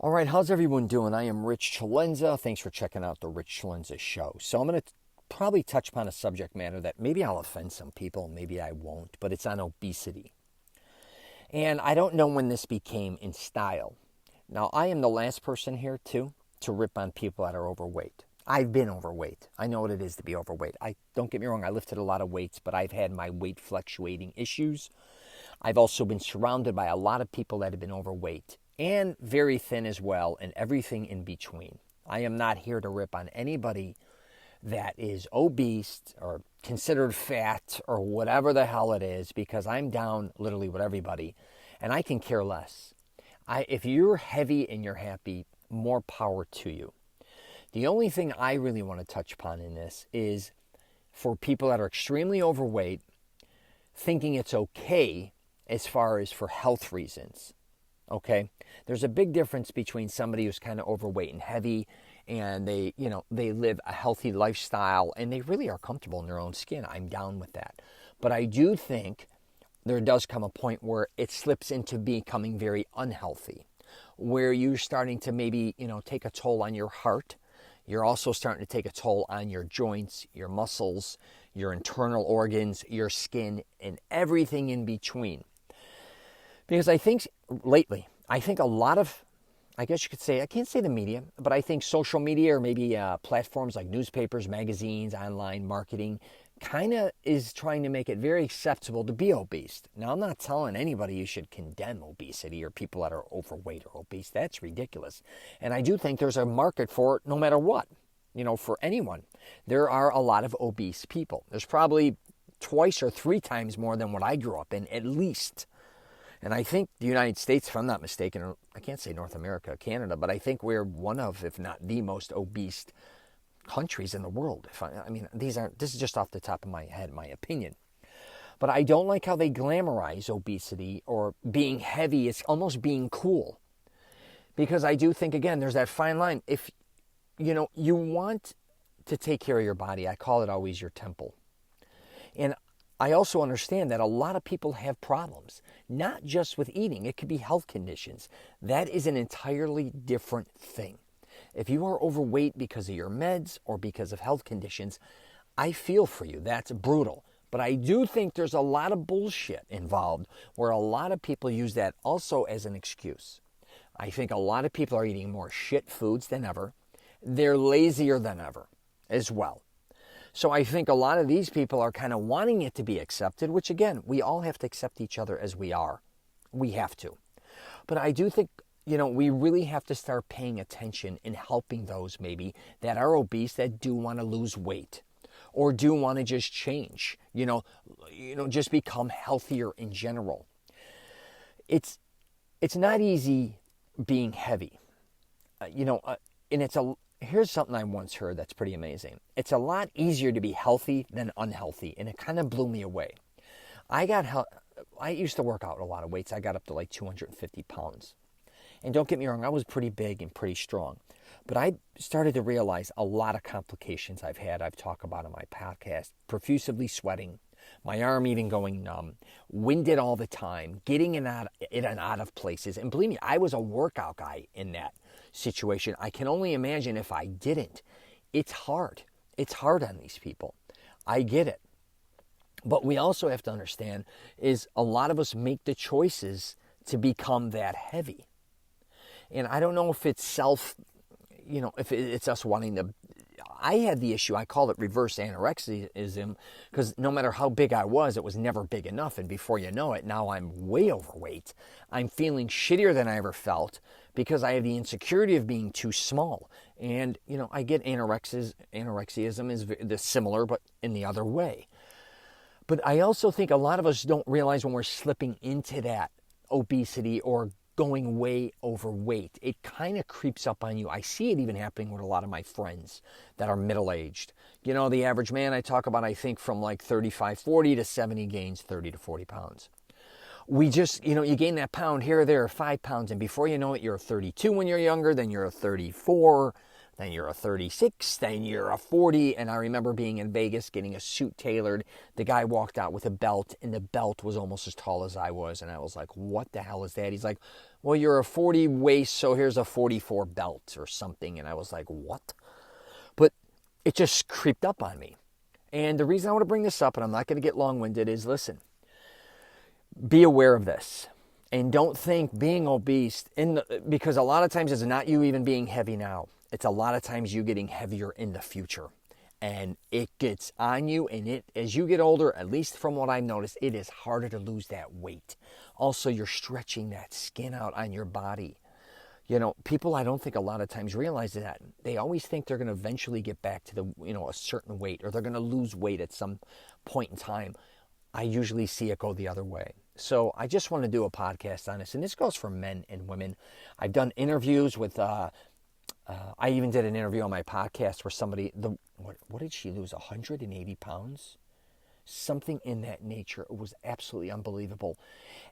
All right, how's everyone doing? I am Rich Celenza. Thanks for checking out the Rich Celenza Show. So I'm going to probably touch upon a subject matter that maybe I'll offend some people, maybe I won't, but it's on obesity. And I don't know when this became in style. Now, I am the last person here, too, to rip on people that are overweight. I've been overweight. I know what it is to be overweight. Don't get me wrong, I lifted a lot of weights, but I've had my weight fluctuating issues. I've also been surrounded by a lot of people that have been overweight and very thin as well, and everything in between. I am not here to rip on anybody that is obese or considered fat or whatever the hell it is, because I'm down literally with everybody, and I can care less. If you're heavy and you're happy, more power to you. The only thing I really want to touch upon in this is for people that are extremely overweight, thinking it's okay as far as for health reasons. Okay? There's a big difference between somebody who's kind of overweight and heavy and they live a healthy lifestyle and they really are comfortable in their own skin. I'm down with that. But I do think there does come a point where it slips into becoming very unhealthy, where you're starting to maybe, take a toll on your heart. You're also starting to take a toll on your joints, your muscles, your internal organs, your skin, and everything in between. Because I think lately, a lot of, I guess you could say, I can't say the media, but I think social media or maybe platforms like newspapers, magazines, online marketing kind of is trying to make it very acceptable to be obese. Now, I'm not telling anybody you should condemn obesity or people that are overweight or obese. That's ridiculous. And I do think there's a market for it no matter what, for anyone. There are a lot of obese people. There's probably twice or three times more than what I grew up in, at least. And I think the United States, if I'm not mistaken, or I can't say North America, Canada, but I think we're one of, if not the most obese countries in the world. This is just off the top of my head, my opinion. But I don't like how they glamorize obesity or being heavy. It's almost being cool. Because I do think, again, there's that fine line. If, you want to take care of your body, I call it always your temple. And I also understand that a lot of people have problems, not just with eating. It could be health conditions. That is an entirely different thing. If you are overweight because of your meds or because of health conditions, I feel for you. That's brutal. But I do think there's a lot of bullshit involved where a lot of people use that also as an excuse. I think a lot of people are eating more shit foods than ever. They're lazier than ever as well. So I think a lot of these people are kind of wanting it to be accepted, which again, we all have to accept each other as we are. We have to. But I do think, we really have to start paying attention and helping those maybe that are obese that do want to lose weight or do want to just change, just become healthier in general. It's not easy being heavy, and here's something I once heard that's pretty amazing. It's a lot easier to be healthy than unhealthy, and it kind of blew me away. I used to work out a lot of weights. I got up to like 250 pounds. And don't get me wrong, I was pretty big and pretty strong. But I started to realize a lot of complications I've had. I've talked about on my podcast. Profusively sweating, my arm even going numb, winded all the time, getting in and out of places. And believe me, I was a workout guy in that situation. I can only imagine if I didn't. It's hard. It's hard on these people. I get it. But we also have to understand is a lot of us make the choices to become that heavy. And I don't know if it's if it's us wanting to. I had the issue, I call it reverse anorexiaism, because no matter how big I was, it was never big enough. And before you know it, now I'm way overweight. I'm feeling shittier than I ever felt because I have the insecurity of being too small. And, I get anorexiaism is similar, but in the other way. But I also think a lot of us don't realize when we're slipping into that obesity or going way overweight, it kind of creeps up on you. I see it even happening with a lot of my friends that are middle-aged. The average man I talk about, I think from like 35, 40 to 70 gains 30 to 40 pounds. We just, you gain that pound here or there, or 5 pounds, and before you know it, you're a 32 when you're younger, then you're a 34, then you're a 36, then you're a 40. And I remember being in Vegas getting a suit tailored. The guy walked out with a belt, and the belt was almost as tall as I was. And I was like, what the hell is that? He's like, well, you're a 40 waist, so here's a 44 belt or something. And I was like, what? But it just creeped up on me. And the reason I want to bring this up, and I'm not going to get long-winded, is listen, be aware of this. And don't think being obese, because a lot of times it's not you even being heavy now. It's a lot of times you getting heavier in the future. And it gets on you, and as you get older, at least from what I've noticed, it is harder to lose that weight. Also, you're stretching that skin out on your body. You know, people I don't think a lot of times realize that. They always think they're going to eventually get back to a certain weight, or they're going to lose weight at some point in time. I usually see it go the other way. So I just want to do a podcast on this, and this goes for men and women. I've done interviews with, I even did an interview on my podcast where somebody, what did she lose, 180 pounds? Something in that nature. It was absolutely unbelievable.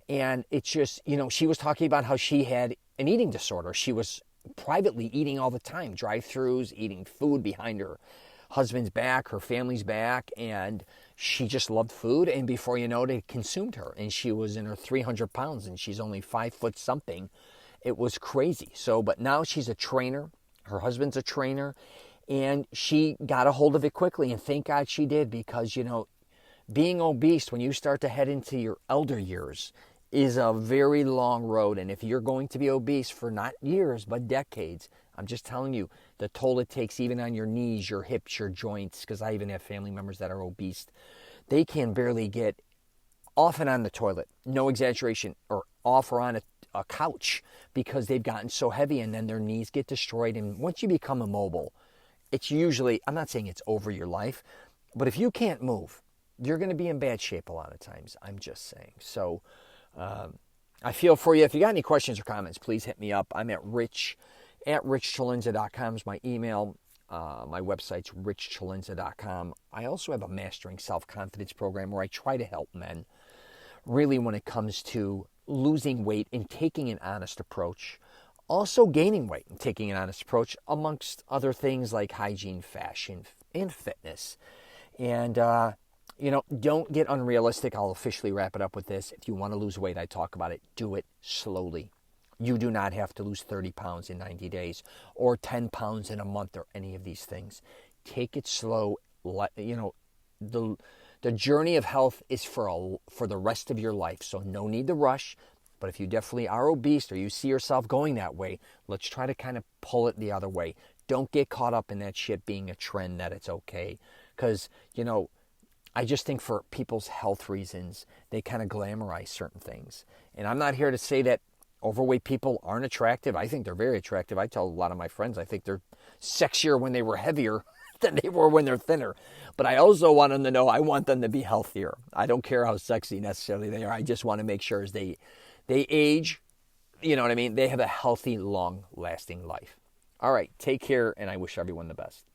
And it's just, she was talking about how she had an eating disorder. She was privately eating all the time, drive-thrus, eating food behind her husband's back, her family's back, and she just loved food, and before you know it consumed her, and she was in her 300 pounds, and she's only 5 foot something. It was crazy. But now she's a trainer. Her husband's a trainer, and she got a hold of it quickly, and thank God she did, because, being obese when you start to head into your elder years is a very long road. And if you're going to be obese for not years, but decades, I'm just telling you, the toll it takes even on your knees, your hips, your joints, because I even have family members that are obese. They can barely get off and on the toilet, no exaggeration, or off or on a couch because they've gotten so heavy, and then their knees get destroyed. And once you become immobile, it's usually, I'm not saying it's over your life, but if you can't move, you're going to be in bad shape a lot of times. I'm just saying. So I feel for you. If you got any questions or comments, please hit me up. I'm at richcelenza.com is my email. My website's richcelenza.com. I also have a Mastering Self-Confidence program where I try to help men really when it comes to losing weight and taking an honest approach. Also gaining weight and taking an honest approach, amongst other things like hygiene, fashion, and fitness. And don't get unrealistic. I'll officially wrap it up with this. If you want to lose weight, I talk about it. Do it slowly. You do not have to lose 30 pounds in 90 days or 10 pounds in a month or any of these things. Take it slow. The journey of health is for the rest of your life, so no need to rush. But if you definitely are obese or you see yourself going that way, let's try to kind of pull it the other way. Don't get caught up in that shit being a trend that it's okay. Because, I just think for people's health reasons, they kind of glamorize certain things. And I'm not here to say that overweight people aren't attractive. I think they're very attractive. I tell a lot of my friends I think they're sexier when they were heavier than they were when they're thinner. But I also want them to know I want them to be healthier. I don't care how sexy necessarily they are. I just want to make sure as they age, you know what I mean, they have a healthy, long-lasting life. All right, take care, and I wish everyone the best.